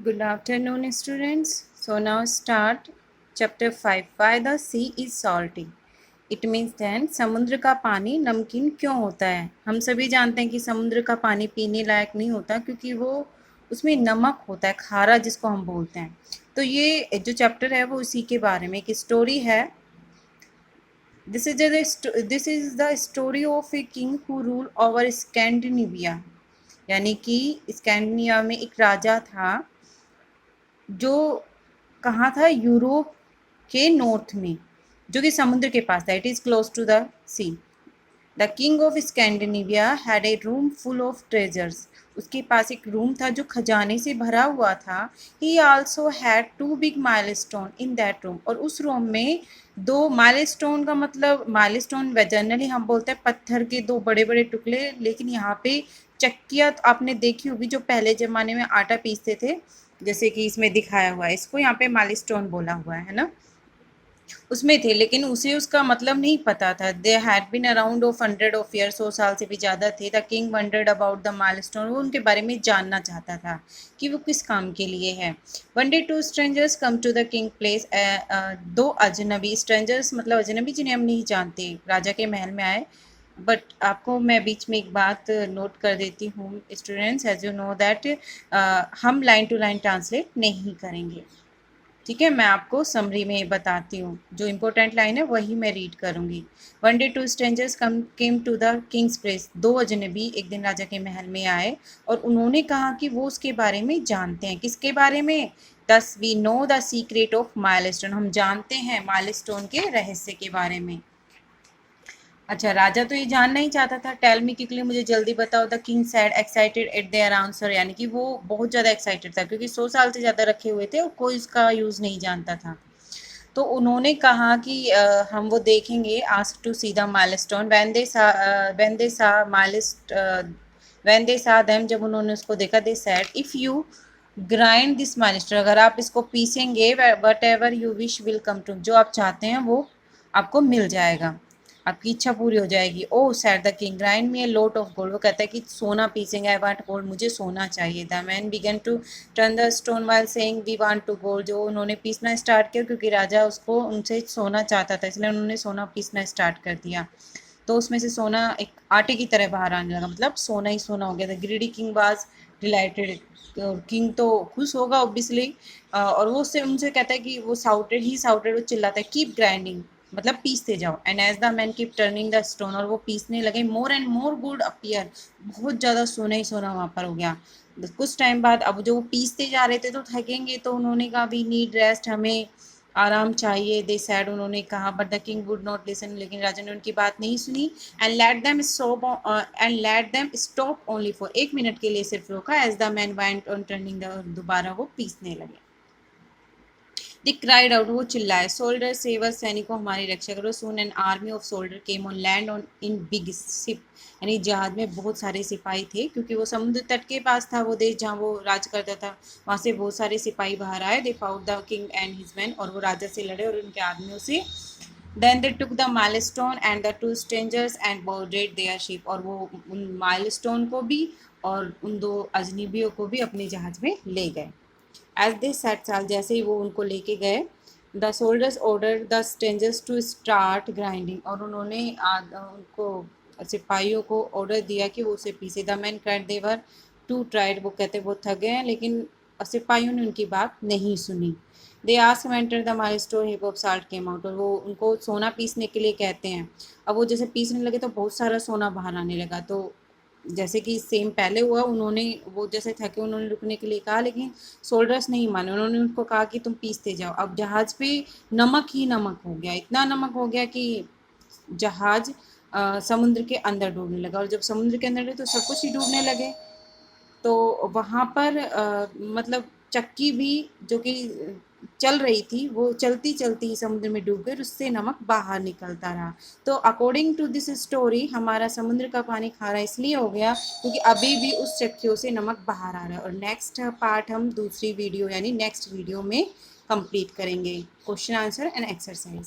Good afternoon, students. So now start chapter 5. Why the sea is salty? It means then समुद्र का पानी नमकीन क्यों होता है। हम सभी जानते हैं कि समुद्र का पानी पीने लायक नहीं होता क्योंकि वो उसमें नमक होता है, खारा जिसको हम बोलते हैं। तो ये जो चैप्टर है वो उसी के बारे में एक स्टोरी है। This is the story of a king who rule over Scandinavia, यानी कि स्कैंडिनेविया में एक राजा था जो कहाँ था, यूरोप के नॉर्थ में, जो कि समुद्र के पास था। It is close to the sea. The king of Scandinavia had a room full of treasures. उसके पास एक रूम था जो खजाने से भरा हुआ था। He also had two big milestone in that room. और उस रूम में दो माइलस्टोन का मतलब, माइलस्टोन जनरली हम बोलते हैं पत्थर के दो बड़े बड़े टुकड़े, लेकिन यहाँ पे चक्कियाँ तो आपने देखी होगी जो पहले ज़माने में आटा पीसते थे, जैसे कि इसमें दिखाया हुआ है। इसको यहाँ पे माइलस्टोन बोला हुआ है ना, उसमें थे, लेकिन उसे उसका मतलब नहीं पता था। They had been around of 100 years, 100 साल से भी ज़्यादा थे। The king wondered about the milestone. वो उनके बारे में जानना चाहता था कि वो किस काम के लिए है। One day two strangers come to the king place. दो अजनबी, स्ट्रेंजर्स मतलब अजनबी जिन्हें हम नहीं जानते, राजा के महल में आए। बट आपको मैं बीच में एक बात नोट कर देती हूँ students, as you know that हम लाइन टू लाइन ट्रांसलेट नहीं करेंगे, ठीक है। मैं आपको समरी में बताती हूँ, जो इम्पोर्टेंट लाइन है वही मैं रीड करूँगी। One day two strangers came to the king's place. दो अजनबी एक दिन राजा के महल में आए और उन्होंने कहा कि वो उसके बारे में जानते हैं। किसके बारे में? Thus we know the secret of milestone. हम जानते हैं माइलस्टोन के रहस्य के बारे में। अच्छा, राजा तो ये जानना ही चाहता था। टेल मी क्विकली, मुझे जल्दी बताओ। The king sad excited eight there answer, यानी कि वो बहुत ज़्यादा एक्साइटेड था क्योंकि 100 साल से ज़्यादा रखे हुए थे और कोई इसका यूज़ नहीं जानता था। तो उन्होंने कहा कि हम वो देखेंगे। Ask to see the milestone. When they saw milestone when they सा देम, जब उन्होंने उसको देखा, they said if you grind this milestone, अगर आप इसको पीसेंगे, whatever you wish will come to, जो आप चाहते हैं वो आपको मिल जाएगा, आपकी इच्छा पूरी हो जाएगी। ओ sad the king, grind me A lot of gold. वो कहता है कि सोना पीसेंगे। आई वांट गोल्ड, मुझे सोना चाहिए। The man began to turn the stone while saying we want to gold. जो उन्होंने पीसना स्टार्ट किया, क्योंकि राजा उसको उनसे सोना चाहता था, इसलिए उन्होंने सोना पीसना स्टार्ट कर दिया। तो उसमें से सोना एक आटे की तरह बाहर आने लगा, मतलब सोना ही सोना हो गया था। Greedy king was dilated. King तो खुश होगा ऑब्वियसली, और वो उससे उनसे कहता है कि वो साउटेड, वो चिल्लाता है कीप ग्राइंडिंग, मतलब पीसते जाओ। And as the man keep turning the stone, और वो पीसने लगे। More and more gold appear, बहुत ज़्यादा सोना ही सोना वहाँ पर हो गया। कुछ टाइम बाद अब जो वो पीसते जा रहे थे तो थकेंगे, तो उन्होंने कहा वी नीड रेस्ट, हमें आराम चाहिए। दे सैड, उन्होंने कहा। But the king would not listen, लेकिन राजा ने उनकी बात नहीं सुनी। And let them stop only for, 1 minute के लिए सिर्फ रोका। As the man went on turning the, दोबारा वो पीसने लगे। दे क्राइड आउट, वो चिल्लाए। सोल्डर सेव अस, सैनिकों हमारी रक्षा करो। Soon an army of soldier came on land on in big ship, यानी जहाज में बहुत सारे सिपाही थे, क्योंकि वो समुद्र तट के पास था वो देश जहाँ वो राज करता था। वहाँ से बहुत सारे सिपाही बाहर आए। They fought the king and his man, और वो राजा से लड़े और उनके आदमियों से। Then they took the milestone and the two strangers and boarded their ship, और वो उन माइलस्टोन को भी और उन दो अजनबियों को भी अपने जहाज में ले गए। एज दे सेट साल, जैसे ही वो उनको लेके गए, the soldiers order the strangers to start grinding, और उन्होंने उनको सिपाहियों को ऑर्डर दिया कि वो उसे पीसे। The man cried they were too tired, वो कहते वो थक गए हैं, लेकिन सिपाहियों ने उनकी बात नहीं सुनी। They ask enter the milestone hip of salt came out, और वो उनको सोना पीसने के लिए कहते हैं। अब वो जैसे पीसने लगे तो बहुत सारा सोना बाहर आने लगा। तो जैसे कि सेम पहले हुआ, उन्होंने वो जैसे थके, उन्होंने रुकने के लिए कहा, लेकिन सोल्जर्स नहीं माने। उन्होंने उनको कहा कि तुम पीसते जाओ। अब जहाज़ पे नमक ही नमक हो गया, इतना नमक हो गया कि जहाज़ समुद्र के अंदर डूबने लगा। और जब समुद्र के अंदर गए तो सब कुछ ही डूबने लगे। तो वहाँ पर मतलब चक्की भी जो कि चल रही थी, वो चलती चलती ही समुद्र में डूब गई, उससे नमक बाहर निकलता रहा। तो अकॉर्डिंग टू दिस स्टोरी, हमारा समुद्र का पानी खारा इसलिए हो गया क्योंकि अभी भी उस चक्कियों से नमक बाहर आ रहा है। और नेक्स्ट पार्ट हम दूसरी वीडियो यानी नेक्स्ट वीडियो में कंप्लीट करेंगे। Question answer and exercise.